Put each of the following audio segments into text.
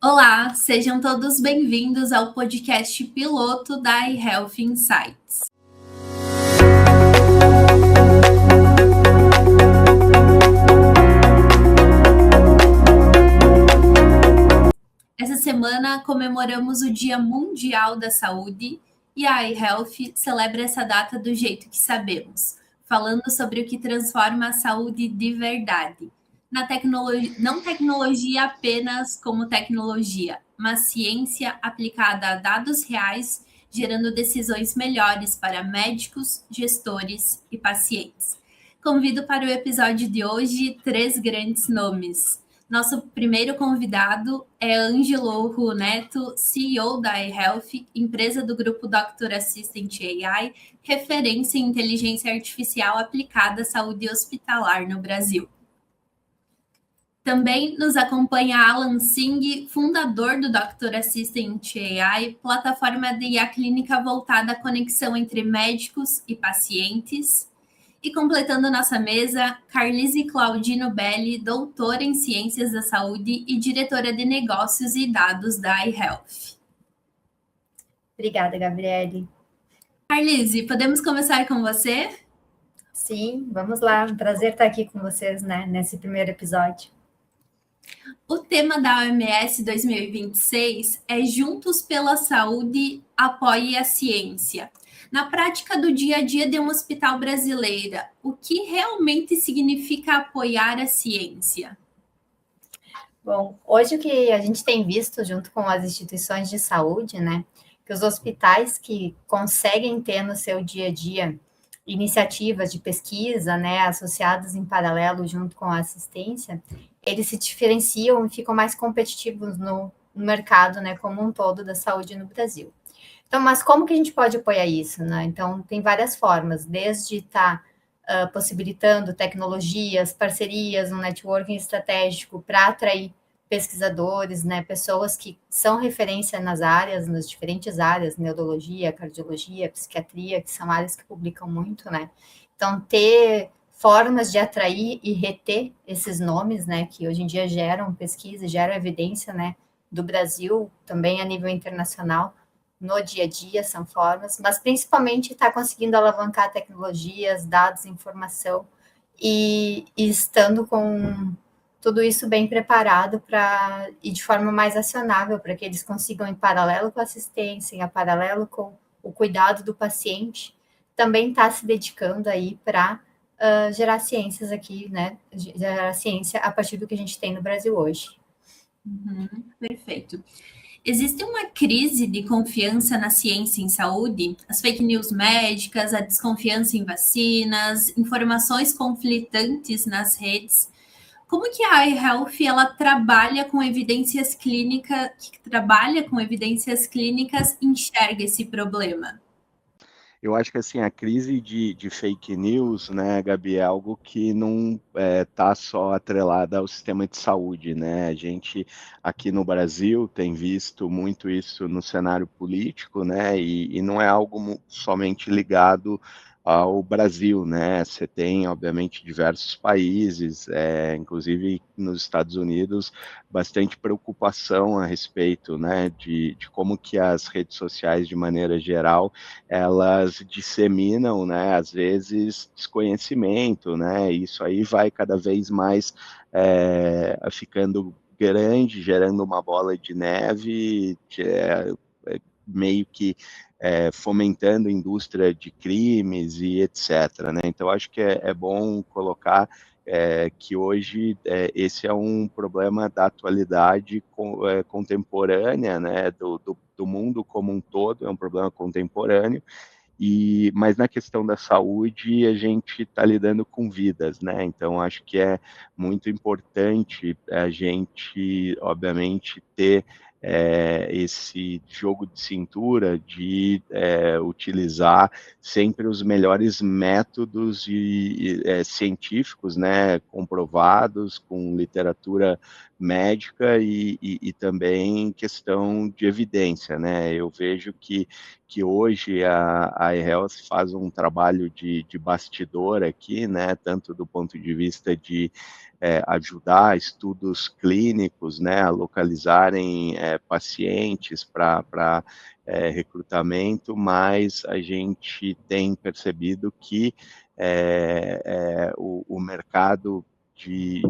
Olá, sejam todos bem-vindos ao podcast piloto da iHealth Insights. Essa semana comemoramos o Dia Mundial da Saúde e a iHealth celebra essa data do jeito que sabemos, falando sobre o que transforma a saúde de verdade. Não tecnologia apenas como tecnologia, mas ciência aplicada a dados reais, gerando decisões melhores para médicos, gestores e pacientes. Convido para o episódio de hoje 3 grandes nomes. Nosso primeiro convidado é Ângelo Neto, CEO da iHealth, empresa do grupo Dr. Assistant AI, referência em inteligência artificial aplicada à saúde hospitalar no Brasil. Também nos acompanha Alan Singh, fundador do Dr. Assistant AI, plataforma de IA clínica voltada à conexão entre médicos e pacientes. E completando nossa mesa, Carlise Claudino Belli, doutora em Ciências da Saúde e diretora de Negócios e Dados da iHealth. Obrigada, Gabriele. Carlise, podemos começar com você? Sim, vamos lá. Um prazer estar aqui com vocês, nesse primeiro episódio. O tema da OMS 2026 é Juntos pela Saúde, apoie a ciência. Na prática do dia a dia de um hospital brasileira, o que realmente significa apoiar a ciência? Bom, hoje o que a gente tem visto junto com as instituições de saúde, que os hospitais que conseguem ter no seu dia a dia iniciativas de pesquisa, associadas em paralelo junto com a assistência, eles se diferenciam e ficam mais competitivos no mercado, como um todo da saúde no Brasil. Então, mas como que a gente pode apoiar isso, Então, tem várias formas, desde estar possibilitando tecnologias, parcerias, um networking estratégico para atrair pesquisadores, pessoas que são referência nas áreas, nas diferentes áreas, neurologia, cardiologia, psiquiatria, que são áreas que publicam muito, Então, ter formas de atrair e reter esses nomes, que hoje em dia geram pesquisa, geram evidência, do Brasil, também a nível internacional, no dia a dia, são formas, mas principalmente está conseguindo alavancar tecnologias, dados, informação, e estando com tudo isso bem preparado e de forma mais acionável, para que eles consigam, em paralelo com a assistência, em paralelo com o cuidado do paciente, também estar se dedicando aí para gerar ciências aqui, gerar ciência a partir do que a gente tem no Brasil hoje. Perfeito. Existe uma crise de confiança na ciência em saúde? As fake news médicas, a desconfiança em vacinas, informações conflitantes nas redes. Como que a iHealth ela trabalha com evidências clínicas, enxerga esse problema? Eu acho que assim, a crise de fake news, Gabi, é algo que não está só atrelada ao sistema de saúde, A gente aqui no Brasil tem visto muito isso no cenário político, E não é algo somente ligado ao Brasil, Você tem, obviamente, diversos países, inclusive nos Estados Unidos, bastante preocupação a respeito, de como que as redes sociais, de maneira geral, elas disseminam, às vezes, desconhecimento, Isso aí vai cada vez mais ficando grande, gerando uma bola de neve, meio que fomentando a indústria de crimes e etc. Então, acho que é bom colocar que hoje esse é um problema da atualidade contemporânea, do mundo como um todo, é um problema contemporâneo, mas na questão da saúde a gente está lidando com vidas, Então acho que é muito importante a gente, obviamente, ter esse jogo de cintura de utilizar sempre os melhores métodos científicos, comprovados, com literatura médica e também questão de evidência, Eu vejo que hoje a iHealth faz um trabalho de bastidor aqui, tanto do ponto de vista de ajudar estudos clínicos, né, a localizarem pacientes para recrutamento, mas a gente tem percebido que o mercado de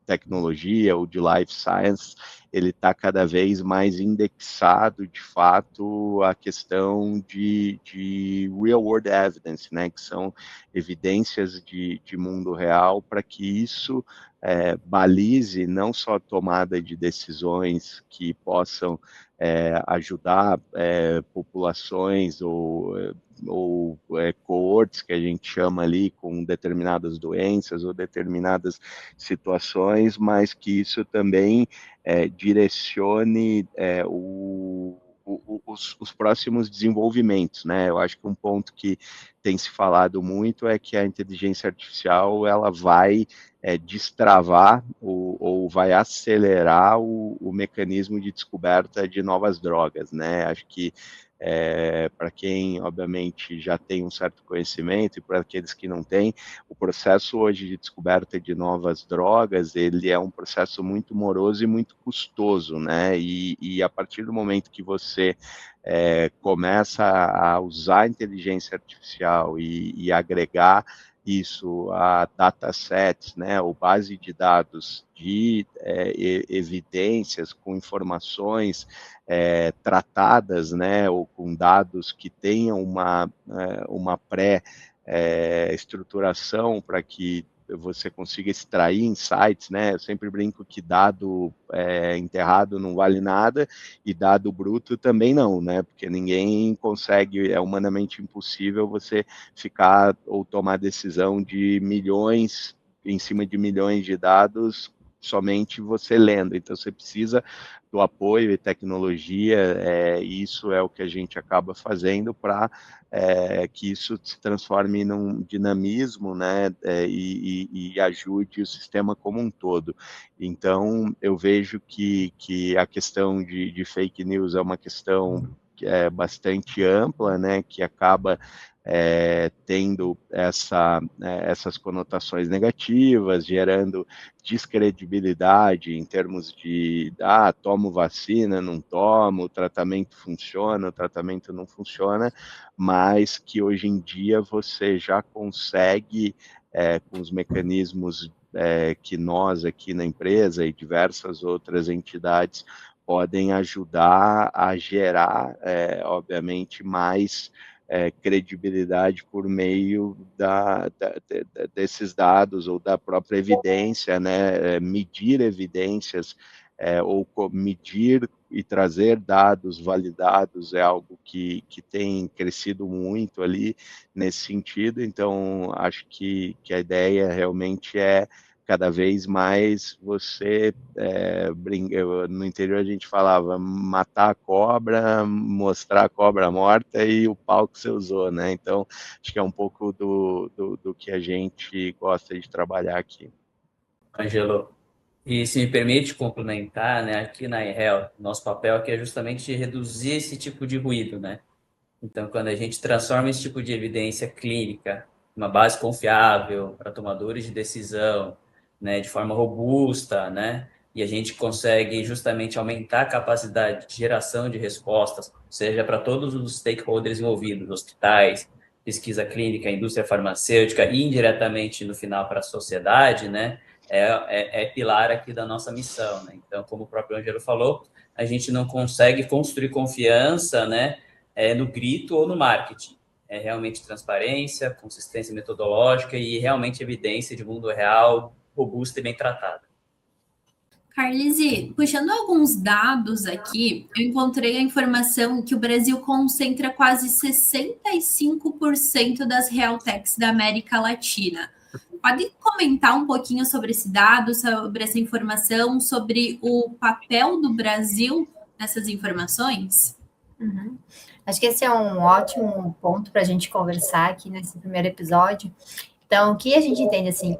tecnologia ou de life science, ele está cada vez mais indexado, de fato, a questão de real world evidence, né, que são evidências de mundo real, para que isso balize não só a tomada de decisões que possam ajudar populações ou coortes, que a gente chama ali, com determinadas doenças ou determinadas situações, mas que isso também direcione os próximos desenvolvimentos, né? Eu acho que um ponto que tem se falado muito é que a inteligência artificial ela vai destravar ou vai acelerar o mecanismo de descoberta de novas drogas, né? Acho que para quem, obviamente, já tem um certo conhecimento e para aqueles que não têm, o processo hoje de descoberta de novas drogas, ele é um processo muito moroso e muito custoso, né? E a partir do momento que você começa a usar a inteligência artificial e agregar isso a datasets, né, ou base de dados de evidências com informações tratadas, né, ou com dados que tenham uma pré-estruturação para que você consiga extrair insights, né? Eu sempre brinco que dado enterrado não vale nada e dado bruto também não, né? Porque ninguém consegue, é humanamente impossível você ficar ou tomar decisão de milhões em cima de milhões de dados somente você lendo. Então você precisa do apoio e tecnologia, e isso é o que a gente acaba fazendo para que isso se transforme num dinamismo, né, e ajude o sistema como um todo. Então, eu vejo que a questão de fake news é uma questão que é bastante ampla, né, que acaba tendo essas conotações negativas, gerando descredibilidade em termos de tomo vacina, não tomo, o tratamento funciona, o tratamento não funciona, mas que hoje em dia você já consegue, com os mecanismos que nós aqui na empresa e diversas outras entidades podem ajudar a gerar, obviamente, mais credibilidade por meio desses dados ou da própria evidência, né? Medir evidências ou medir e trazer dados validados é algo que tem crescido muito ali nesse sentido. Então, acho que a ideia realmente é cada vez mais você no interior a gente falava matar a cobra, mostrar a cobra morta e o pau que você usou, né? Então, acho que é um pouco do que a gente gosta de trabalhar aqui. Angelo, e se me permite complementar, né, aqui na iHealth, nosso papel aqui é justamente reduzir esse tipo de ruído, né? Então, quando a gente transforma esse tipo de evidência clínica numa base confiável para tomadores de decisão, né, de forma robusta, né, e a gente consegue justamente aumentar a capacidade de geração de respostas, seja para todos os stakeholders envolvidos, hospitais, pesquisa clínica, indústria farmacêutica e indiretamente no final para a sociedade, né, é pilar aqui da nossa missão, né? Então, como o próprio Angelo falou, a gente não consegue construir confiança, né, no grito ou no marketing. É realmente transparência, consistência metodológica e realmente evidência de mundo real, robusta e bem tratada. Carlise, puxando alguns dados aqui, eu encontrei a informação que o Brasil concentra quase 65% das Realtechs da América Latina. Pode comentar um pouquinho sobre esse dado, sobre essa informação, sobre o papel do Brasil nessas informações? Uhum. Acho que esse é um ótimo ponto para a gente conversar aqui nesse primeiro episódio. Então, o que a gente entende, assim,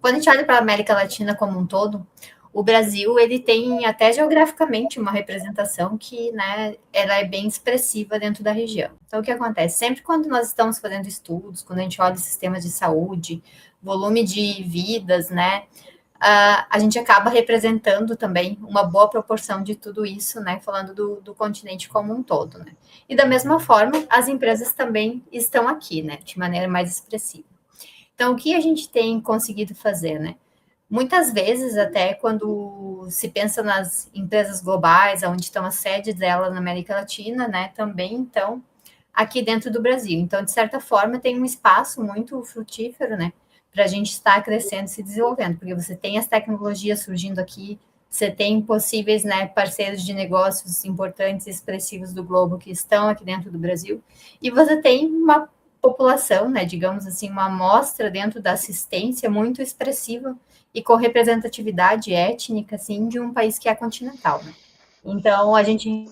quando a gente olha para a América Latina como um todo, o Brasil, ele tem até geograficamente uma representação que, né, ela é bem expressiva dentro da região. Então, o que acontece? Sempre quando nós estamos fazendo estudos, quando a gente olha os sistemas de saúde, volume de vidas, né? A gente acaba representando também uma boa proporção de tudo isso, né? Falando do continente como um todo, né? E da mesma forma, as empresas também estão aqui, né? De maneira mais expressiva. Então, o que a gente tem conseguido fazer, né? Muitas vezes, até quando se pensa nas empresas globais, onde estão as sedes delas na América Latina, né? Também, então, aqui dentro do Brasil. Então, de certa forma, tem um espaço muito frutífero, né? Para a gente estar crescendo e se desenvolvendo, porque você tem as tecnologias surgindo aqui, você tem possíveis, né, parceiros de negócios importantes e expressivos do globo que estão aqui dentro do Brasil, e você tem uma população, né, digamos assim, uma amostra dentro da assistência muito expressiva e com representatividade étnica, assim, de um país que é continental, né? Então, a gente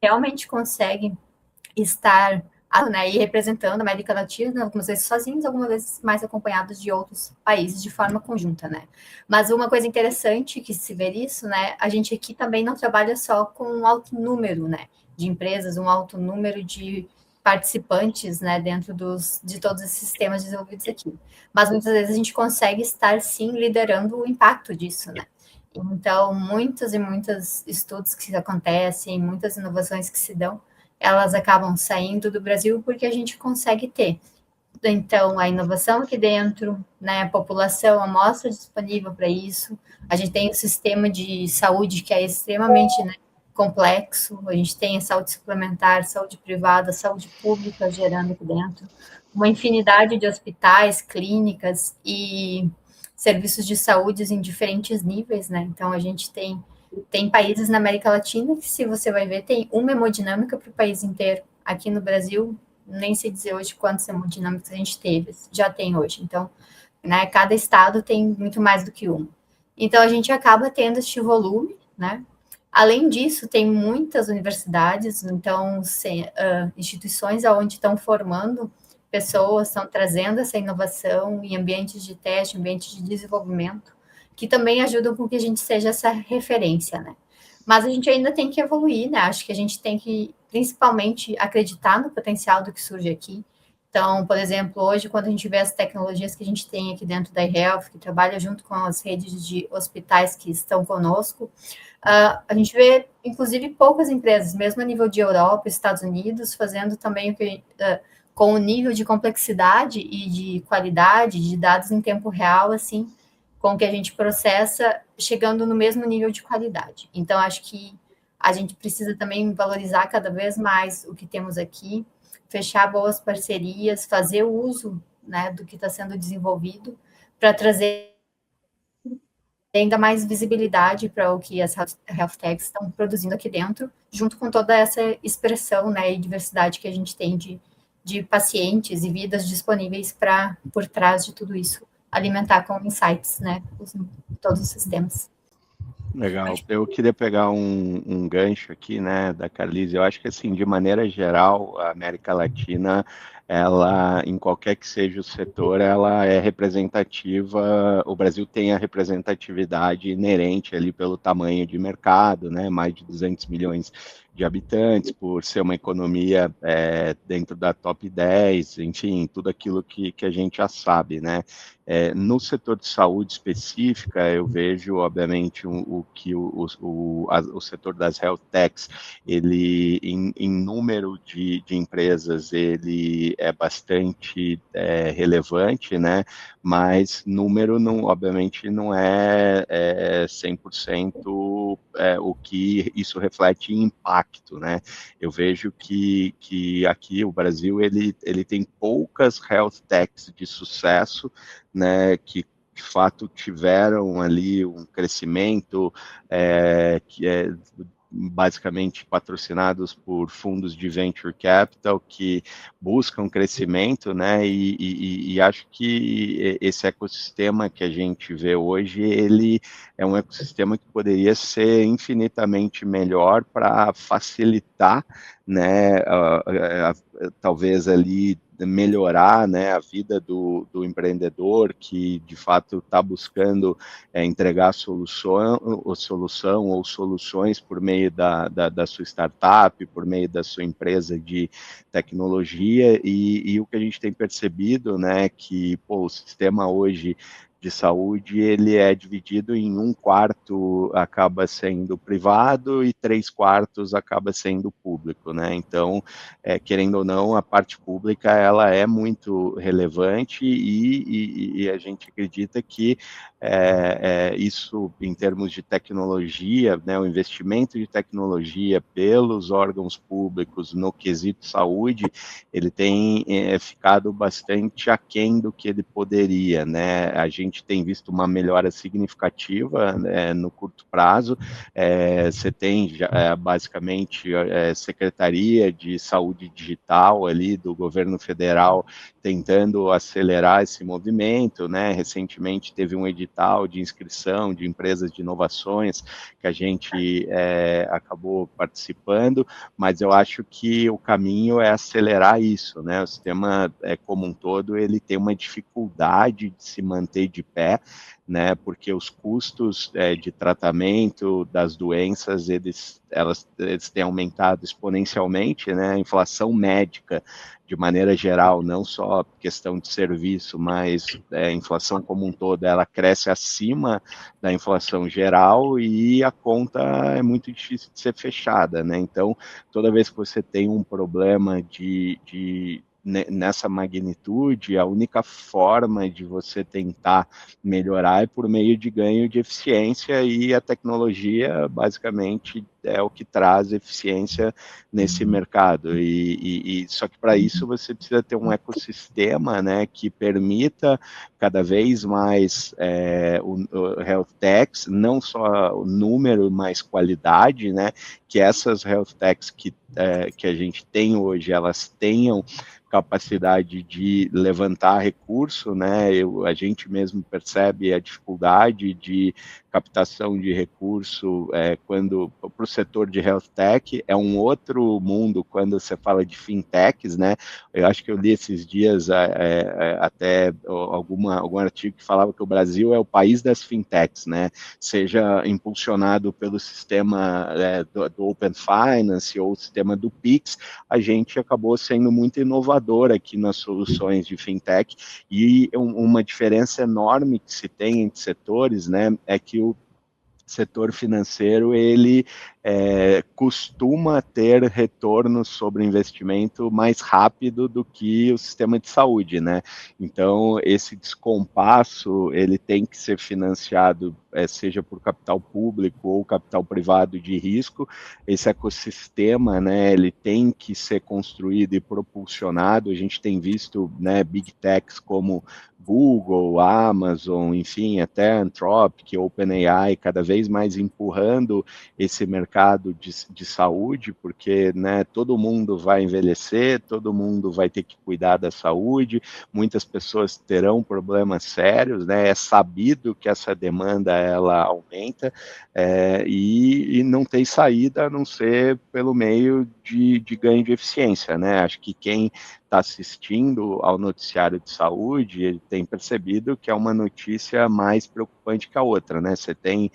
realmente consegue estar, né, e representando a América Latina, algumas vezes sozinhos, algumas vezes mais acompanhados de outros países de forma conjunta, né? Mas uma coisa interessante que se vê isso, né, a gente aqui também não trabalha só com um alto número, né, de empresas, um alto número de participantes, né, dentro de todos esses sistemas desenvolvidos aqui. Mas muitas vezes a gente consegue estar, sim, liderando o impacto disso, né? Então, muitos e muitos estudos que acontecem, muitas inovações que se dão, elas acabam saindo do Brasil porque a gente consegue ter. Então, a inovação aqui dentro, né, a população, a amostra disponível para isso, a gente tem o sistema de saúde que é extremamente, né, complexo, a gente tem a saúde suplementar, saúde privada, saúde pública gerando aqui dentro, uma infinidade de hospitais, clínicas e serviços de saúde em diferentes níveis, né? Então, a gente tem países na América Latina que, se você vai ver, tem uma hemodinâmica para o país inteiro. Aqui no Brasil, nem sei dizer hoje quantas hemodinâmicas a gente teve, já tem hoje. Então, né, cada estado tem muito mais do que uma. Então, a gente acaba tendo este volume, né? Além disso, tem muitas universidades, então, instituições onde estão formando pessoas, estão trazendo essa inovação em ambientes de teste, ambientes de desenvolvimento, que também ajudam com que a gente seja essa referência, né? Mas a gente ainda tem que evoluir, né? Acho que a gente tem que, principalmente, acreditar no potencial do que surge aqui. Então, por exemplo, hoje, quando a gente vê as tecnologias que a gente tem aqui dentro da iHealth, que trabalha junto com as redes de hospitais que estão conosco, a gente vê, inclusive, poucas empresas, mesmo a nível de Europa, Estados Unidos, fazendo também com o nível de complexidade e de qualidade de dados em tempo real, assim, com que a gente processa, chegando no mesmo nível de qualidade. Então, acho que a gente precisa também valorizar cada vez mais o que temos aqui, fechar boas parcerias, fazer o uso, né, do que está sendo desenvolvido, para trazer ainda mais visibilidade para o que as health techs estão produzindo aqui dentro, junto com toda essa expressão, né, e diversidade que a gente tem de pacientes e vidas disponíveis para, por trás de tudo isso, alimentar com insights, né, todos os sistemas. Legal. Eu queria pegar um gancho aqui, né, da Carlise. Eu acho que, assim, de maneira geral, a América Latina, ela, em qualquer que seja o setor, ela é representativa. O Brasil tem a representatividade inerente ali pelo tamanho de mercado, né, mais de 200 milhões de habitantes, por ser uma economia dentro da top 10, enfim, tudo aquilo que a gente já sabe, né. No setor de saúde específica, eu vejo, obviamente, o setor das health techs, ele, em número de empresas, ele é bastante relevante, né? Mas número, não, obviamente, não é 100% o que isso reflete em impacto, né? Eu vejo que aqui o Brasil, ele tem poucas health techs de sucesso, né, que de fato tiveram ali um crescimento que é basicamente patrocinados por fundos de venture capital que buscam crescimento, né? E acho que esse ecossistema que a gente vê hoje, ele é um ecossistema que poderia ser infinitamente melhor para facilitar, né, talvez ali melhorar, né, a vida do empreendedor que de fato está buscando entregar solução ou soluções por meio da sua startup, por meio da sua empresa de tecnologia, e o que a gente tem percebido, né, que o sistema hoje de saúde, ele é dividido em 1/4 acaba sendo privado e 3/4 acaba sendo público, né? Então, querendo ou não, a parte pública, ela é muito relevante e a gente acredita que isso, em termos de tecnologia, né, o investimento de tecnologia pelos órgãos públicos no quesito saúde, ele tem ficado bastante aquém do que ele poderia, né? A gente tem visto uma melhora significativa no curto prazo. Você tem basicamente Secretaria de Saúde Digital ali do governo federal tentando acelerar esse movimento, né? Recentemente teve um edital de inscrição de empresas de inovações que a gente acabou participando, mas eu acho que o caminho é acelerar isso, né? O sistema como um todo, ele tem uma dificuldade de se manter de pé, né? Porque os custos de tratamento das doenças, eles têm aumentado exponencialmente, né? A inflação médica, de maneira geral, não só questão de serviço, mas a inflação como um todo, ela cresce acima da inflação geral e a conta é muito difícil de ser fechada, né? Então, toda vez que você tem um problema nessa magnitude, a única forma de você tentar melhorar é por meio de ganho de eficiência, e a tecnologia basicamente é o que traz eficiência nesse mercado. Só que para isso você precisa ter um ecossistema, né, que permita cada vez mais o health techs, não só o número, mas qualidade, né, que essas health techs que a gente tem hoje, elas tenham capacidade de levantar recurso, né? A gente mesmo percebe a dificuldade de captação de recurso quando para o setor de health tech, é um outro mundo quando você fala de fintechs, né? Eu acho que eu li esses dias até algum artigo que falava que o Brasil é o país das fintechs, né? Seja impulsionado pelo sistema do Open Finance ou o sistema do Pix, a gente acabou sendo muito inovador aqui nas soluções de fintech, e uma diferença enorme que se tem entre setores, né, é que o setor financeiro, ele costuma ter retorno sobre investimento mais rápido do que o sistema de saúde, né? Então, esse descompasso, ele tem que ser financiado, seja por capital público ou capital privado de risco. Esse ecossistema, né, ele tem que ser construído e propulsionado. A gente tem visto, né, big techs como Google, Amazon, enfim, até Anthropic, OpenAI, cada vez mais empurrando esse mercado de saúde, porque, né, todo mundo vai envelhecer, todo mundo vai ter que cuidar da saúde, muitas pessoas terão problemas sérios, né, é sabido que essa demanda, ela aumenta, e não tem saída a não ser pelo meio de ganho de eficiência, né? Acho que quem está assistindo ao noticiário de saúde, ele tem percebido que é uma notícia mais preocupante que a outra, né? Você tem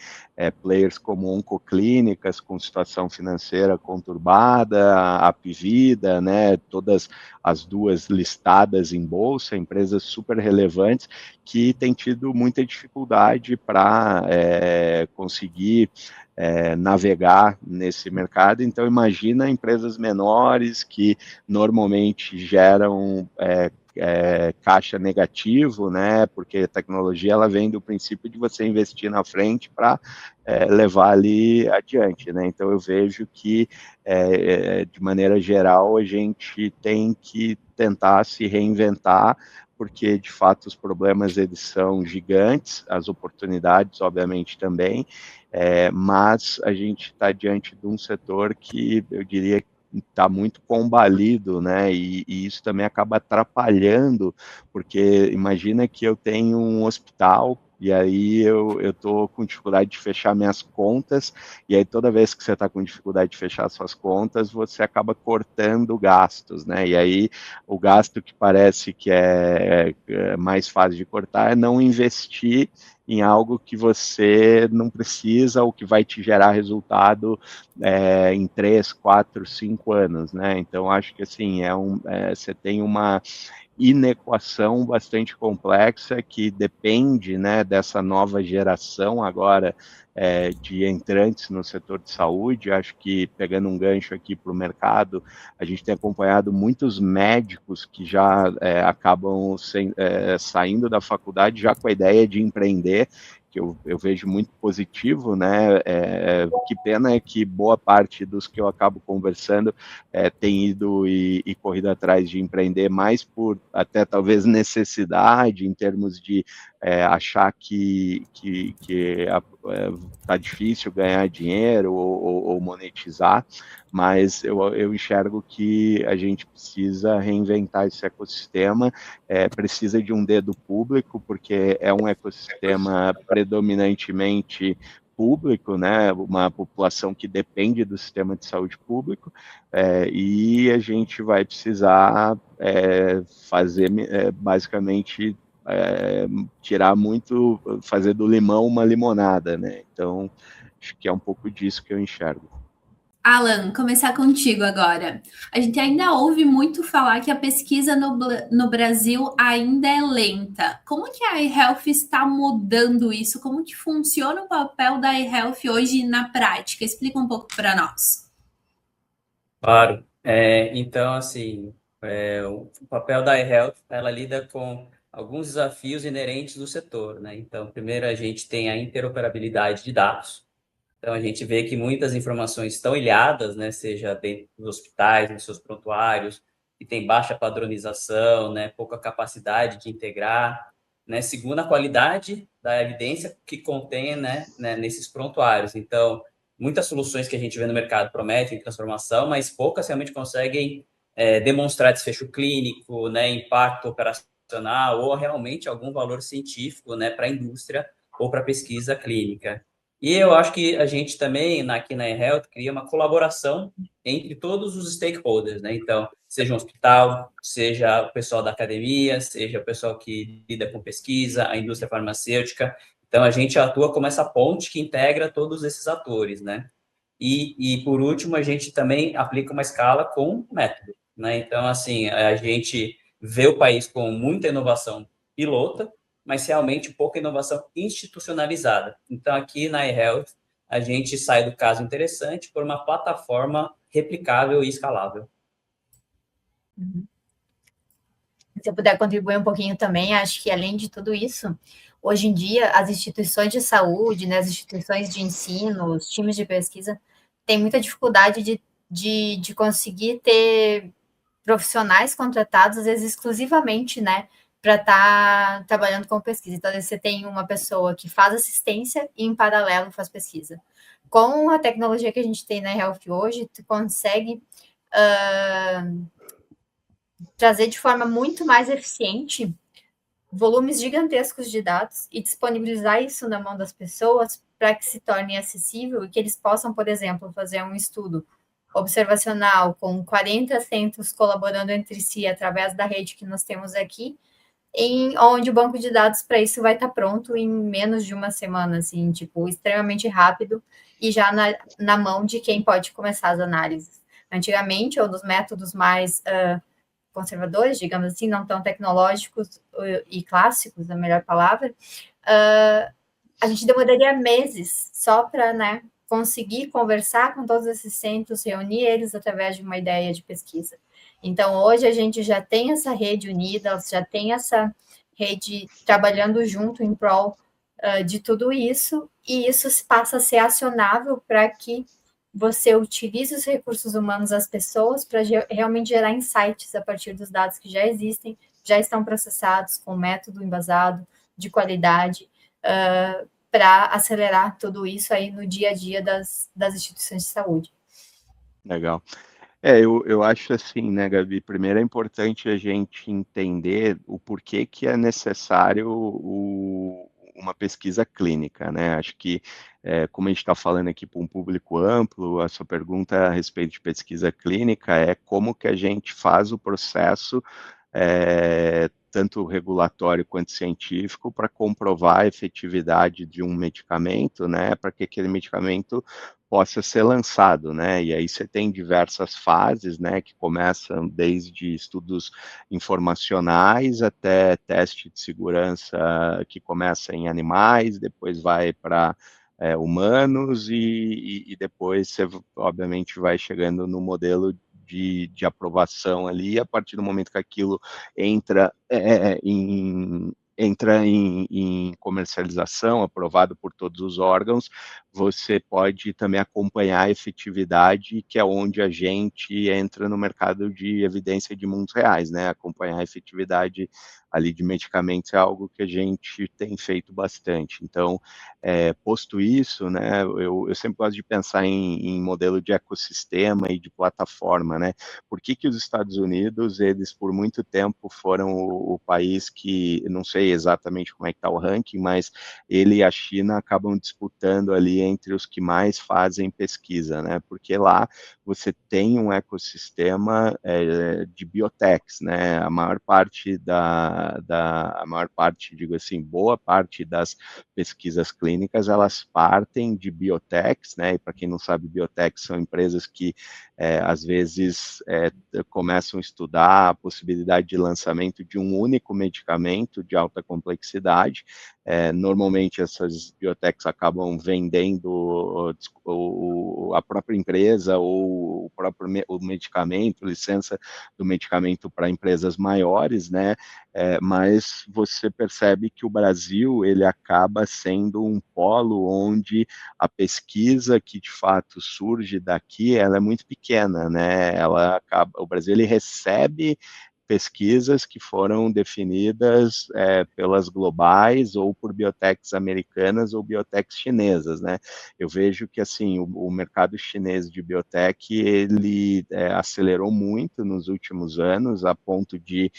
players como Oncoclínicas, com situação financeira conturbada, a Apvida, né? Todas as duas listadas em bolsa, empresas super relevantes, que têm tido muita dificuldade para conseguir navegar nesse mercado. Então, imagina empresas menores que normalmente geram caixa negativo, né? Porque a tecnologia, ela vem do princípio de você investir na frente para levar ali adiante, né? Então eu vejo que de maneira geral a gente tem que tentar se reinventar, porque de fato os problemas eles são gigantes, as oportunidades obviamente também, mas a gente está diante de um setor que eu diria está muito combalido, né? E isso também acaba atrapalhando, porque imagina que eu tenho um hospital e aí eu estou com dificuldade de fechar minhas contas, e aí toda vez que você está com dificuldade de fechar suas contas, você acaba cortando gastos, né? E aí o gasto que parece que é mais fácil de cortar é não investir em algo que você não precisa ou que vai te gerar resultado em 3, 4, 5 anos, né? Então, acho que assim, você tem uma inequação bastante complexa que depende, né, dessa nova geração agora de entrantes no setor de saúde. Acho que, pegando um gancho aqui para o mercado, a gente tem acompanhado muitos médicos que já acabam saindo da faculdade já com a ideia de empreender, que eu vejo muito positivo, né? Que pena é que boa parte dos que eu acabo conversando tem ido e corrido atrás de empreender mais por até talvez necessidade, em termos de achar que está difícil ganhar dinheiro ou monetizar, mas eu enxergo que a gente precisa reinventar esse ecossistema, precisa de um dedo público, porque é um ecossistema predominantemente público, né, uma população que depende do sistema de saúde público, e a gente vai precisar fazer basicamente fazer do limão uma limonada, né? Então, acho que é um pouco disso que eu enxergo. Alan, começar contigo agora. A gente ainda ouve muito falar que a pesquisa no Brasil ainda é lenta. Como que a iHealth está mudando isso? Como que funciona o papel da iHealth hoje na prática? Explica um pouco para nós. Claro. Então, assim, o papel da iHealth, ela lida com alguns desafios inerentes do setor, né? Então, primeiro a gente tem a interoperabilidade de dados. Então, a gente vê que muitas informações estão ilhadas, né? Seja dentro dos hospitais, nos seus prontuários, e tem baixa padronização, né? Pouca capacidade de integrar, né? Segundo, a qualidade da evidência que contém, né? Nesses prontuários. Então, muitas soluções que a gente vê no mercado prometem transformação, mas poucas realmente conseguem demonstrar desfecho clínico, né? Impacto operacional ou realmente algum valor científico, né? Para a indústria ou para a pesquisa clínica. E eu acho que a gente também, aqui na eHealth, cria uma colaboração entre todos os stakeholders, né? Então, seja um hospital, seja o pessoal da academia, seja o pessoal que lida com pesquisa, a indústria farmacêutica. Então, a gente atua como essa ponte que integra todos esses atores, né? E por último, a gente também aplica uma escala com método, né? Então, assim, a gente vê o país com muita inovação pilota, mas realmente pouca inovação institucionalizada. Então, aqui na eHealth, a gente sai do caso interessante por uma plataforma replicável e escalável. Se eu puder contribuir um pouquinho também, acho que além de tudo isso, hoje em dia, as instituições de saúde, né, as instituições de ensino, os times de pesquisa, têm muita dificuldade de conseguir ter profissionais contratados, às vezes exclusivamente, né, para estar trabalhando com pesquisa. Então, às vezes você tem uma pessoa que faz assistência e, em paralelo, faz pesquisa. Com a tecnologia que a gente tem na Health hoje, tu consegue trazer de forma muito mais eficiente volumes gigantescos de dados e disponibilizar isso na mão das pessoas para que se torne acessível e que eles possam, por exemplo, fazer um estudo observacional com 40 centros colaborando entre si através da rede que nós temos aqui, onde o banco de dados para isso vai estar pronto em menos de uma semana, assim, tipo, extremamente rápido e já na mão de quem pode começar as análises. Antigamente, ou dos métodos mais conservadores, digamos assim, não tão tecnológicos e clássicos, a melhor palavra, a gente demoraria meses só para, né, conseguir conversar com todos esses centros, reunir eles através de uma ideia de pesquisa. Então, hoje a gente já tem essa rede unida, já tem essa rede trabalhando junto em prol de tudo isso, e isso passa a ser acionável para que você utilize os recursos humanos das pessoas para realmente gerar insights a partir dos dados que já existem, já estão processados com método embasado, de qualidade, para acelerar tudo isso aí no dia a dia das instituições de saúde. Legal. Eu acho assim, né, Gabi? Primeiro é importante a gente entender o porquê que é necessário uma pesquisa clínica, né? Acho que, como a gente está falando aqui para um público amplo, a sua pergunta a respeito de pesquisa clínica é como que a gente faz o processo, tanto regulatório quanto científico, para comprovar a efetividade de um medicamento, né, para que aquele medicamento possa ser lançado, né, e aí você tem diversas fases, né, que começam desde estudos informacionais até teste de segurança que começa em animais, depois vai para humanos e depois você, obviamente, vai chegando no modelo de aprovação ali, a partir do momento que aquilo entra em comercialização, aprovado por todos os órgãos, você pode também acompanhar a efetividade, que é onde a gente entra no mercado de evidência de mundos reais, né? Acompanhar a efetividade ali de medicamentos é algo que a gente tem feito bastante. Então, posto isso, né, eu sempre gosto de pensar em modelo de ecossistema e de plataforma, né? Por que os Estados Unidos, eles por muito tempo foram o país que, não sei exatamente como é que está o ranking, mas ele e a China acabam disputando ali entre os que mais fazem pesquisa, né? Porque lá você tem um ecossistema de biotechs, né? A maior parte digo assim, boa parte das pesquisas clínicas, elas partem de biotechs, né? E para quem não sabe, biotechs são empresas que às vezes começam a estudar a possibilidade de lançamento de um único medicamento de alta complexidade. Normalmente essas biotechs acabam vendendo a própria empresa ou o medicamento, licença do medicamento para empresas maiores, né? Mas você percebe que o Brasil ele acaba sendo um polo onde a pesquisa que de fato surge daqui, ela é muito pequena, né? O Brasil ele recebe pesquisas que foram definidas pelas globais ou por biotechs americanas ou biotechs chinesas, né? Eu vejo que assim o mercado chinês de biotech ele acelerou muito nos últimos anos a ponto de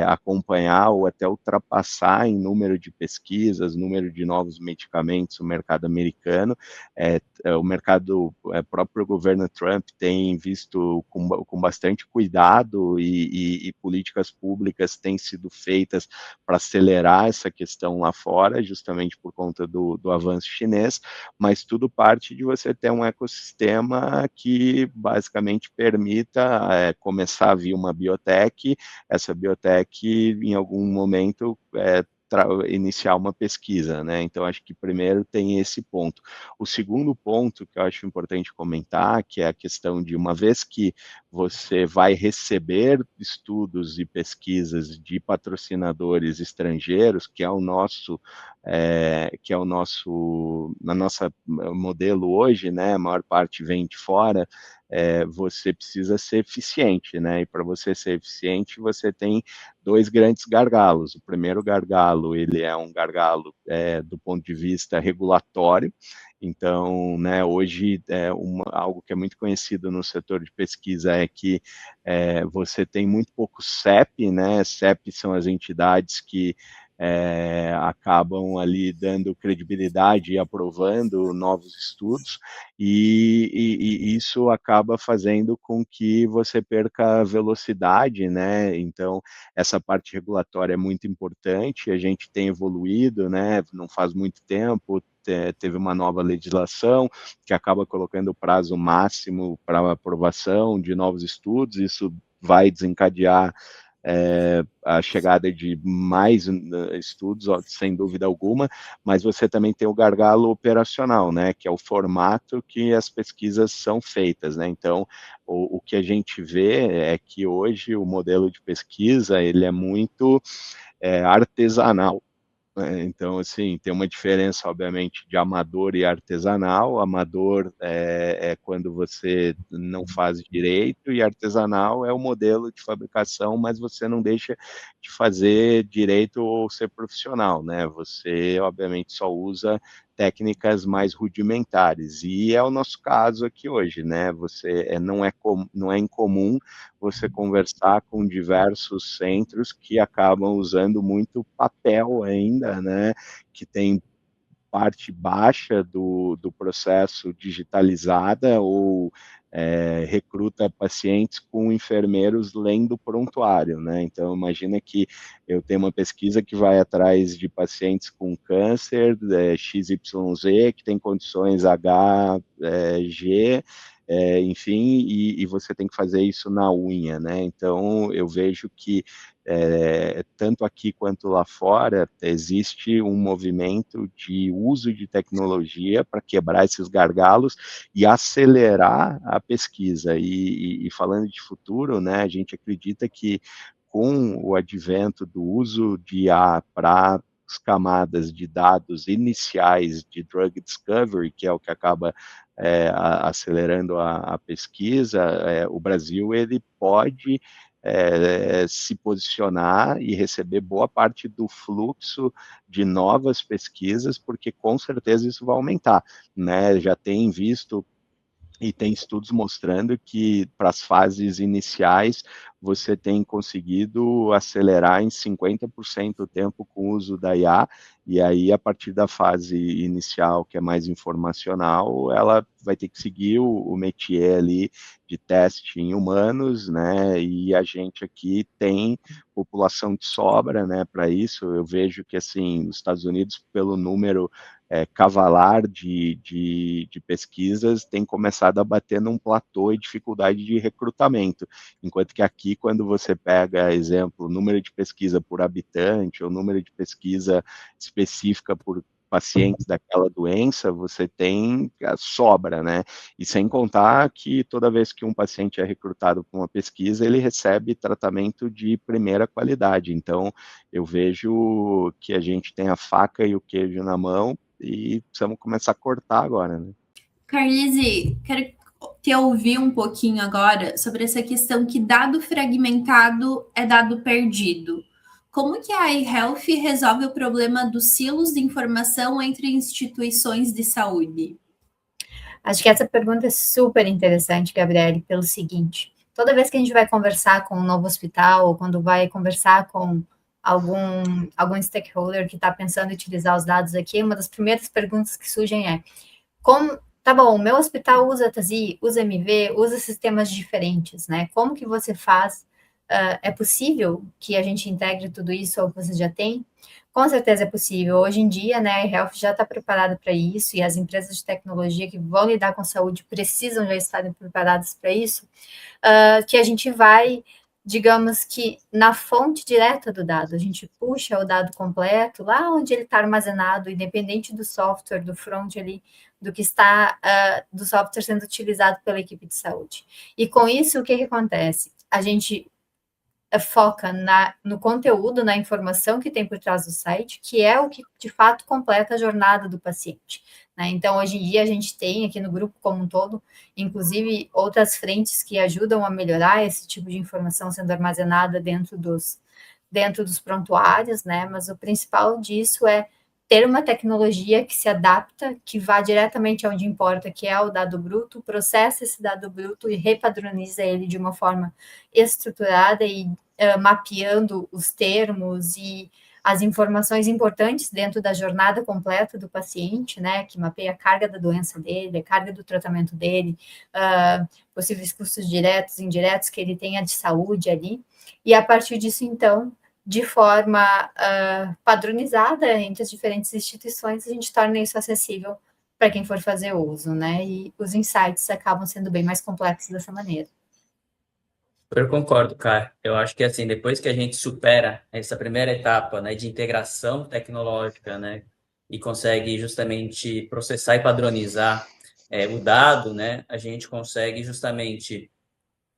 acompanhar ou até ultrapassar em número de pesquisas, número de novos medicamentos o mercado americano. O mercado, próprio governo Trump tem visto com bastante cuidado e políticas públicas têm sido feitas para acelerar essa questão lá fora, justamente por conta do avanço chinês, mas tudo parte de você ter um ecossistema que basicamente permita começar a vir uma biotech, essa biotech em algum momento iniciar uma pesquisa, né? Então, acho que primeiro tem esse ponto. O segundo ponto que eu acho importante comentar, que é a questão de uma vez que você vai receber estudos e pesquisas de patrocinadores estrangeiros, que é o nosso modelo hoje, né? A maior parte vem de fora. Você precisa ser eficiente, né? E para você ser eficiente, você tem dois grandes gargalos. O primeiro gargalo, ele é um gargalo do ponto de vista regulatório. Então, né, hoje, algo que é muito conhecido no setor de pesquisa é que você tem muito pouco CEP, né? CEP são as entidades que acabam ali dando credibilidade e aprovando novos estudos, e isso acaba fazendo com que você perca velocidade, né? Então, essa parte regulatória é muito importante, a gente tem evoluído, né? Não faz muito tempo, teve uma nova legislação que acaba colocando o prazo máximo para aprovação de novos estudos, isso vai desencadear a chegada de mais estudos, sem dúvida alguma, mas você também tem o gargalo operacional, né, que é o formato que as pesquisas são feitas, né, então o que a gente vê é que hoje o modelo de pesquisa, ele é muito artesanal. Então, assim, tem uma diferença, obviamente, de amador e artesanal. Amador é quando você não faz direito, e artesanal é o modelo de fabricação, mas você não deixa de fazer direito ou ser profissional, né? Você, obviamente, só usa técnicas mais rudimentares. E é o nosso caso aqui hoje, né? Não é incomum você conversar com diversos centros que acabam usando muito papel ainda, né? Que tem parte baixa do processo digitalizada ou recruta pacientes com enfermeiros lendo prontuário, né? Então, imagina que eu tenho uma pesquisa que vai atrás de pacientes com câncer, XYZ, que tem condições G, enfim, e você tem que fazer isso na unha, né? Então, eu vejo que tanto aqui quanto lá fora, existe um movimento de uso de tecnologia para quebrar esses gargalos e acelerar a pesquisa. E falando de futuro, né, a gente acredita que com o advento do uso de IA para as camadas de dados iniciais de drug discovery, que é o que acaba acelerando a pesquisa, o Brasil ele pode se posicionar e receber boa parte do fluxo de novas pesquisas, porque com certeza isso vai aumentar, né? Já tem visto e tem estudos mostrando que para as fases iniciais você tem conseguido acelerar em 50% o tempo com o uso da IA, e aí a partir da fase inicial, que é mais informacional, ela vai ter que seguir o métier ali de teste em humanos, né, e a gente aqui tem população de sobra, né, para isso. Eu vejo que, assim, nos Estados Unidos, pelo número cavalar de pesquisas, tem começado a bater num platô e dificuldade de recrutamento, enquanto que aqui, quando você pega, exemplo, número de pesquisa por habitante ou número de pesquisa específica por pacientes daquela doença, você tem a sobra, né? E sem contar que toda vez que um paciente é recrutado para uma pesquisa, ele recebe tratamento de primeira qualidade. Então, eu vejo que a gente tem a faca e o queijo na mão e precisamos começar a cortar agora, né? Carlise, quero te ouvir um pouquinho agora sobre essa questão que dado fragmentado é dado perdido. Como que a iHealth resolve o problema dos silos de informação entre instituições de saúde? Acho que essa pergunta é super interessante, Gabriele, pelo seguinte: toda vez que a gente vai conversar com um novo hospital, ou quando vai conversar com algum stakeholder que está pensando em utilizar os dados aqui, uma das primeiras perguntas que surgem é: como, tá bom, o meu hospital usa TASI, usa MV, usa sistemas diferentes, né? Como que você faz? É possível que a gente integre tudo isso ou você já tem? Com certeza é possível. Hoje em dia, né, a Health já está preparada para isso e as empresas de tecnologia que vão lidar com saúde precisam já estarem preparadas para isso, que a gente vai, digamos que na fonte direta do dado, a gente puxa o dado completo lá onde ele está armazenado, independente do software, do front ali, do que está, do software sendo utilizado pela equipe de saúde. E com isso, o que acontece? A gente foca no conteúdo, na informação que tem por trás do site, que é o que, de fato, completa a jornada do paciente, né? Então, hoje em dia, a gente tem aqui no grupo como um todo, inclusive, outras frentes que ajudam a melhorar esse tipo de informação sendo armazenada dentro dos prontuários, né? Mas o principal disso é ter uma tecnologia que se adapta, que vá diretamente onde importa, que é o dado bruto, processa esse dado bruto e repadroniza ele de uma forma estruturada e mapeando os termos e as informações importantes dentro da jornada completa do paciente, né, que mapeia a carga da doença dele, a carga do tratamento dele, possíveis custos diretos e indiretos que ele tenha de saúde ali, e a partir disso, então, de forma padronizada entre as diferentes instituições, a gente torna isso acessível para quem for fazer uso, né? E os insights acabam sendo bem mais complexos dessa maneira. Eu concordo, cara. Eu acho que, assim, depois que a gente supera essa primeira etapa, né, de integração tecnológica, né, e consegue justamente processar e padronizar o dado, né, a gente consegue justamente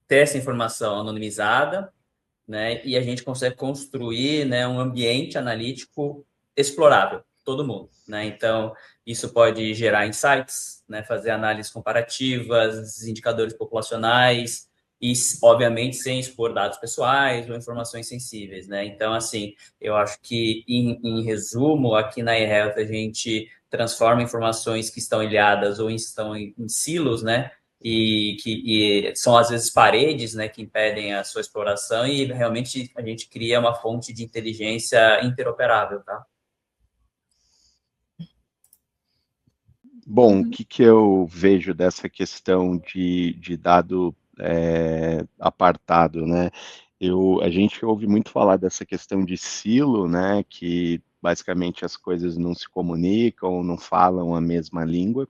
ter essa informação anonimizada, né, e a gente consegue construir, né, um ambiente analítico explorável, todo mundo, né? Então, isso pode gerar insights, né, fazer análises comparativas, indicadores populacionais e, obviamente, sem expor dados pessoais ou informações sensíveis, né? Então, assim, eu acho que, em resumo, aqui na eHealth a gente transforma informações que estão ilhadas ou estão em silos, né? E são, às vezes, paredes, né, que impedem a sua exploração, e realmente a gente cria uma fonte de inteligência interoperável, tá? Bom, o que eu vejo dessa questão de dado apartado, né? A gente ouve muito falar dessa questão de silo, né? Que basicamente as coisas não se comunicam, não falam a mesma língua.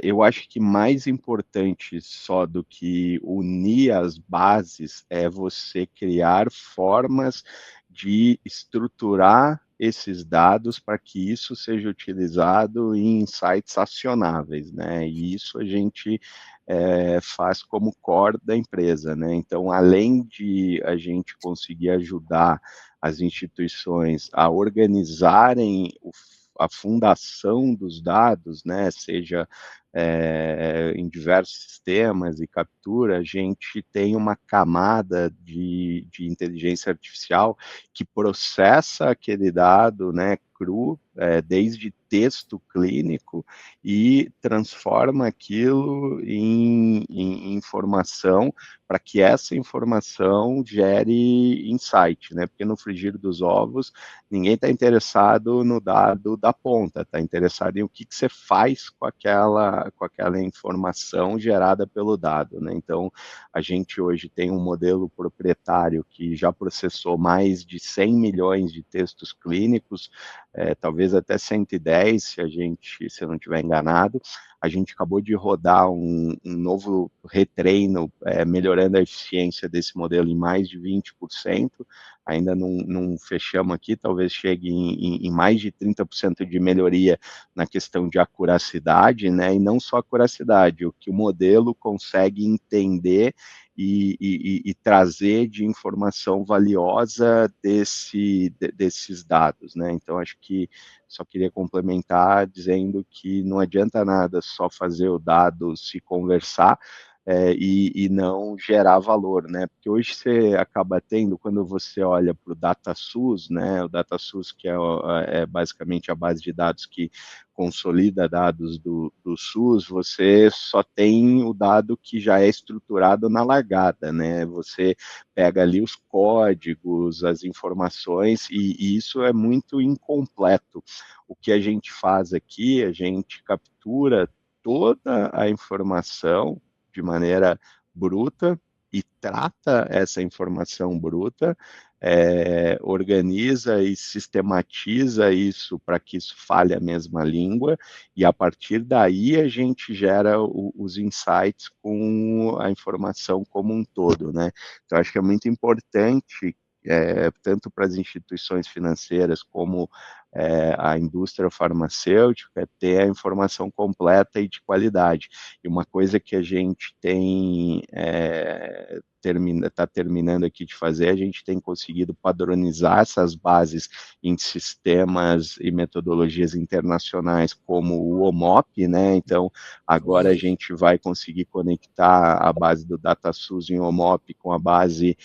Eu acho que mais importante só do que unir as bases é você criar formas de estruturar esses dados para que isso seja utilizado em insights acionáveis, né? E isso a gente faz como core da empresa, né? Então, além de a gente conseguir ajudar as instituições a organizarem a fundação dos dados, né, seja em diversos sistemas e captura, a gente tem uma camada de inteligência artificial que processa aquele dado, né, cru, desde texto clínico, e transforma aquilo em informação, para que essa informação gere insight, né? Porque no frigir dos ovos, ninguém está interessado no dado da ponta, está interessado em o que você faz com aquela informação gerada pelo dado, né? Então, a gente hoje tem um modelo proprietário que já processou mais de 100 milhões de textos clínicos, talvez até 110, se eu não estiver enganado. A gente acabou de rodar um novo retreino, melhorando a eficiência desse modelo em mais de 20%. Ainda não fechamos aqui, talvez chegue em mais de 30% de melhoria na questão de acuracidade, né? E não só acuracidade, o que o modelo consegue entender e trazer de informação valiosa desses dados, né? Então, acho que só queria complementar dizendo que não adianta nada só fazer o dado se conversar, e não gerar valor, né? Porque hoje você acaba tendo, quando você olha para o DataSUS, né? O DataSUS, que é basicamente a base de dados que consolida dados do SUS, você só tem o dado que já é estruturado na largada, né? Você pega ali os códigos, as informações, e isso é muito incompleto. O que a gente faz aqui, a gente captura toda a informação de maneira bruta e trata essa informação bruta, organiza e sistematiza isso para que isso fale a mesma língua, e a partir daí a gente gera os insights com a informação como um todo, né? Então, acho que é muito importante, tanto para as instituições financeiras como a indústria farmacêutica, ter a informação completa e de qualidade. E uma coisa que a gente tem está terminando aqui de fazer, a gente tem conseguido padronizar essas bases em sistemas e metodologias internacionais como o OMOP, né? Então, agora a gente vai conseguir conectar a base do DataSUS em OMOP com a base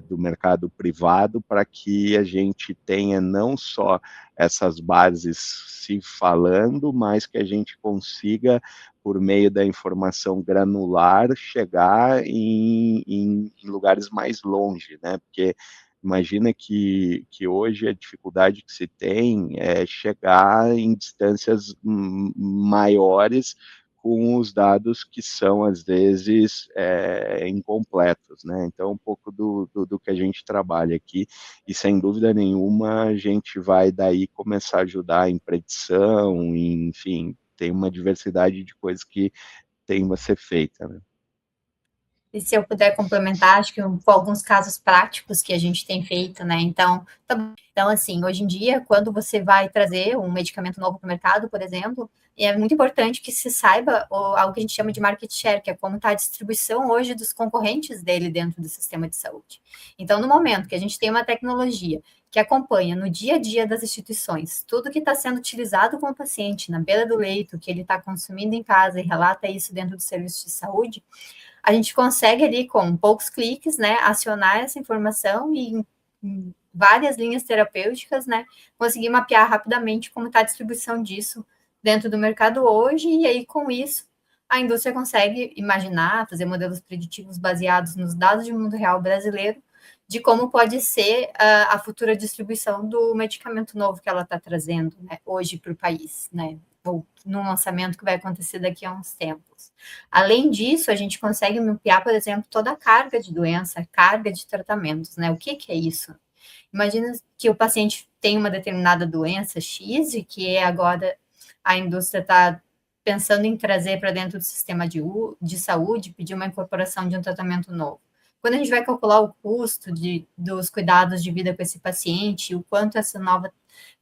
do mercado privado, para que a gente tenha não só essas bases se falando, mas que a gente consiga, por meio da informação granular, chegar em lugares mais longe, né? Porque imagina que hoje a dificuldade que se tem é chegar em distâncias maiores com os dados que são, às vezes, incompletos, né? Então, um pouco do que a gente trabalha aqui, e sem dúvida nenhuma a gente vai daí começar a ajudar em predição, enfim, tem uma diversidade de coisas que tem a ser feita, né? E se eu puder complementar, acho que com alguns casos práticos que a gente tem feito, né? Então, assim, hoje em dia, quando você vai trazer um medicamento novo para o mercado, por exemplo, é muito importante que se saiba algo que a gente chama de market share, que é como está a distribuição hoje dos concorrentes dele dentro do sistema de saúde. Então, no momento que a gente tem uma tecnologia que acompanha no dia a dia das instituições tudo que está sendo utilizado com o paciente na beira do leito, que ele está consumindo em casa e relata isso dentro do serviço de saúde, a gente consegue ali, com poucos cliques, né, acionar essa informação e em várias linhas terapêuticas, né, conseguir mapear rapidamente como está a distribuição disso dentro do mercado hoje, e aí com isso a indústria consegue imaginar, fazer modelos preditivos baseados nos dados de mundo real brasileiro, de como pode ser a futura distribuição do medicamento novo que ela está trazendo, né, hoje para o país, né, ou num lançamento que vai acontecer daqui a uns tempos. Além disso, a gente consegue mapear, por exemplo, toda a carga de doença, carga de tratamentos, né? O que é isso? Imagina que o paciente tem uma determinada doença X e que agora a indústria está pensando em trazer para dentro do sistema de saúde, pedir uma incorporação de um tratamento novo. Quando a gente vai calcular o custo dos cuidados de vida com esse paciente, o quanto esse novo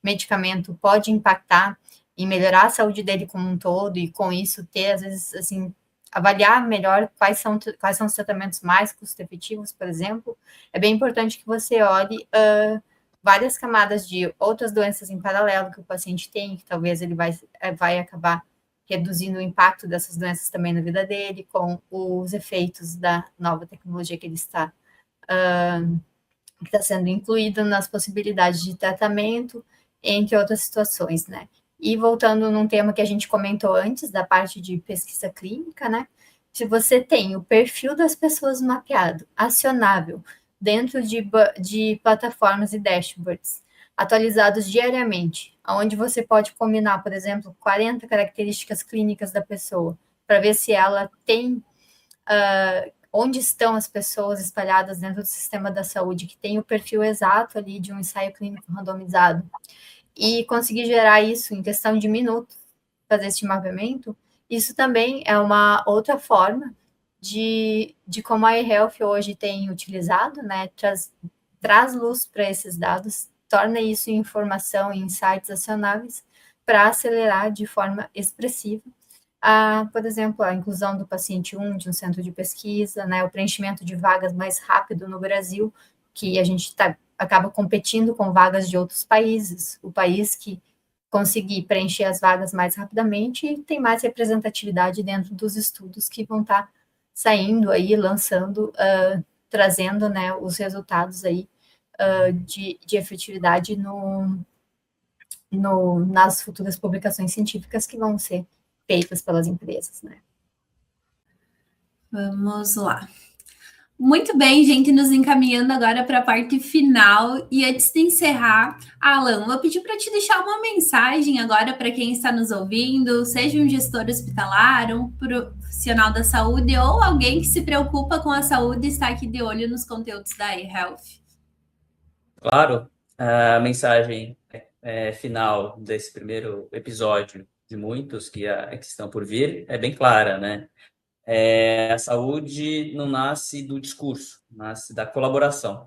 medicamento pode impactar em melhorar a saúde dele como um todo, e com isso ter, às vezes, assim, avaliar melhor quais são os tratamentos mais custo-efetivos, por exemplo, é bem importante que você olhe várias camadas de outras doenças em paralelo que o paciente tem, que talvez ele vai acabar reduzindo o impacto dessas doenças também na vida dele, com os efeitos da nova tecnologia que ele está sendo incluído nas possibilidades de tratamento, entre outras situações, né? E voltando num tema que a gente comentou antes, da parte de pesquisa clínica, né? Se você tem o perfil das pessoas mapeado, acionável, dentro de plataformas e dashboards, atualizados diariamente, onde você pode combinar, por exemplo, 40 características clínicas da pessoa, para ver se ela tem, onde estão as pessoas espalhadas dentro do sistema da saúde, que tem o perfil exato ali de um ensaio clínico randomizado, e conseguir gerar isso em questão de minutos, fazer esse mapeamento, isso também é uma outra forma de como a eHealth hoje tem utilizado, né, traz luz para esses dados, torna isso informação e insights acionáveis para acelerar de forma expressiva, por exemplo, a inclusão do paciente 1 de um centro de pesquisa, né, o preenchimento de vagas mais rápido no Brasil, que a gente acaba competindo com vagas de outros países. O país que conseguir preencher as vagas mais rapidamente tem mais representatividade dentro dos estudos que vão estar saindo aí, lançando, trazendo, né, os resultados aí de efetividade nas futuras publicações científicas que vão ser feitas pelas empresas, né? Vamos lá. Muito bem, gente, nos encaminhando agora para a parte final. E antes de encerrar, Alan, vou pedir para te deixar uma mensagem agora para quem está nos ouvindo, seja um gestor hospitalar, um profissional da saúde ou alguém que se preocupa com a saúde e está aqui de olho nos conteúdos da eHealth. Claro, a mensagem final desse primeiro episódio de muitos que estão por vir é bem clara, né? A saúde não nasce do discurso, nasce da colaboração.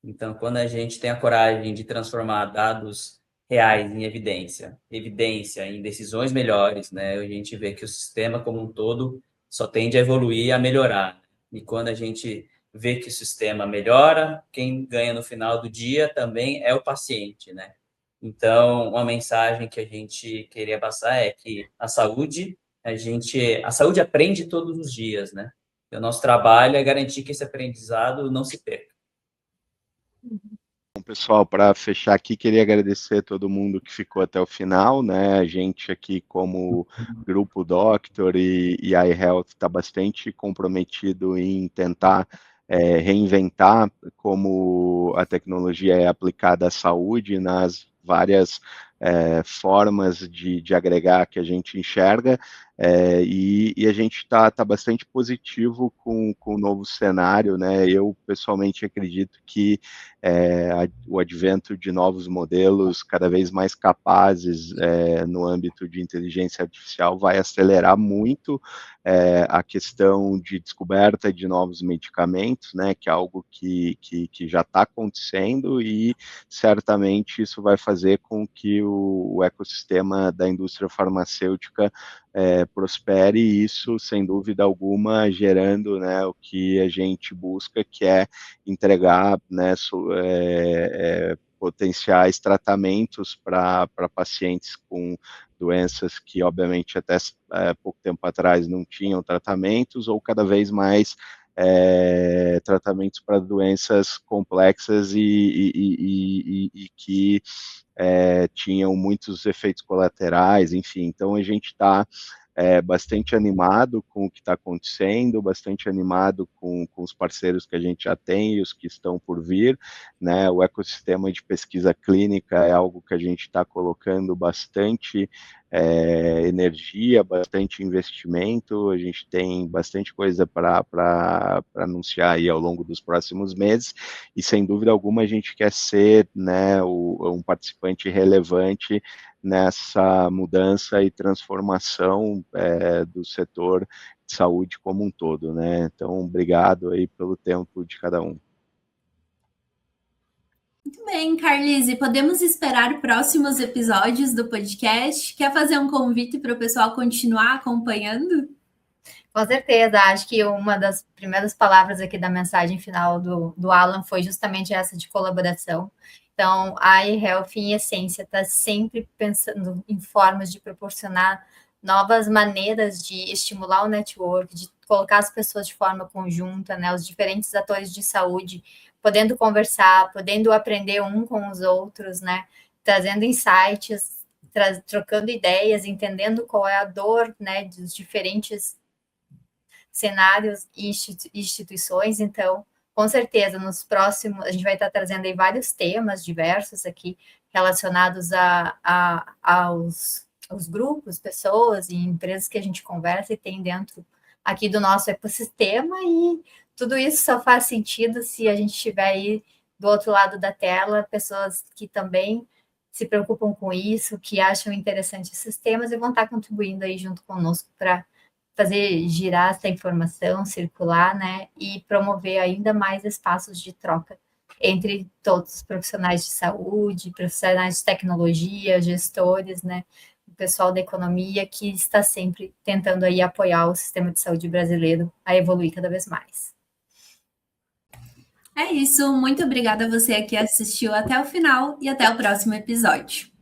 Então, quando a gente tem a coragem de transformar dados reais em evidência em decisões melhores, né, a gente vê que o sistema como um todo só tende a evoluir e a melhorar. E quando a gente vê que o sistema melhora, quem ganha no final do dia também é o paciente, né? Então, uma mensagem que a gente queria passar é que a saúde aprende todos os dias, né? E o nosso trabalho é garantir que esse aprendizado não se perca. Bom, pessoal, para fechar aqui, queria agradecer a todo mundo que ficou até o final, né? A gente aqui, como Grupo Doctor e a eHealth, está bastante comprometido em tentar reinventar como a tecnologia é aplicada à saúde nas várias formas de agregar que a gente enxerga, e a gente está bastante positivo com o novo cenário, né? Eu, pessoalmente, acredito que o advento de novos modelos cada vez mais capazes no âmbito de inteligência artificial vai acelerar muito a questão de descoberta de novos medicamentos, né, que é algo que já está acontecendo, e certamente isso vai fazer com que o ecossistema da indústria farmacêutica prospere, e isso, sem dúvida alguma, gerando, né, o que a gente busca, que é entregar, né, potenciais tratamentos para pacientes com doenças que, obviamente, até pouco tempo atrás não tinham tratamentos, ou cada vez mais tratamentos para doenças complexas e que tinham muitos efeitos colaterais, enfim. Então, a gente está bastante animado com o que está acontecendo, bastante animado com os parceiros que a gente já tem e os que estão por vir, né? O ecossistema de pesquisa clínica é algo que a gente está colocando bastante energia, bastante investimento, a gente tem bastante coisa para anunciar aí ao longo dos próximos meses, e sem dúvida alguma a gente quer ser, né, um participante relevante nessa mudança e transformação do setor de saúde como um todo, né? Então, obrigado aí pelo tempo de cada um. Muito bem, Carlise, podemos esperar próximos episódios do podcast? Quer fazer um convite para o pessoal continuar acompanhando? Com certeza, acho que uma das primeiras palavras aqui da mensagem final do Alan foi justamente essa de colaboração. Então, a eHealth, em essência, está sempre pensando em formas de proporcionar novas maneiras de estimular o network, de colocar as pessoas de forma conjunta, né, os diferentes atores de saúde, podendo conversar, podendo aprender um com os outros, né, trazendo insights, trocando ideias, entendendo qual é a dor, né, dos diferentes cenários e instituições. Então, com certeza, nos próximos, a gente vai estar trazendo aí vários temas diversos aqui relacionados aos grupos, pessoas e empresas que a gente conversa e tem dentro aqui do nosso ecossistema, e tudo isso só faz sentido se a gente tiver aí do outro lado da tela pessoas que também se preocupam com isso, que acham interessante esses temas e vão estar contribuindo aí junto conosco para fazer girar essa informação, circular, né, e promover ainda mais espaços de troca entre todos os profissionais de saúde, profissionais de tecnologia, gestores, né, o pessoal da economia que está sempre tentando aí apoiar o sistema de saúde brasileiro a evoluir cada vez mais. É isso, muito obrigada a você que assistiu até o final e até o próximo episódio.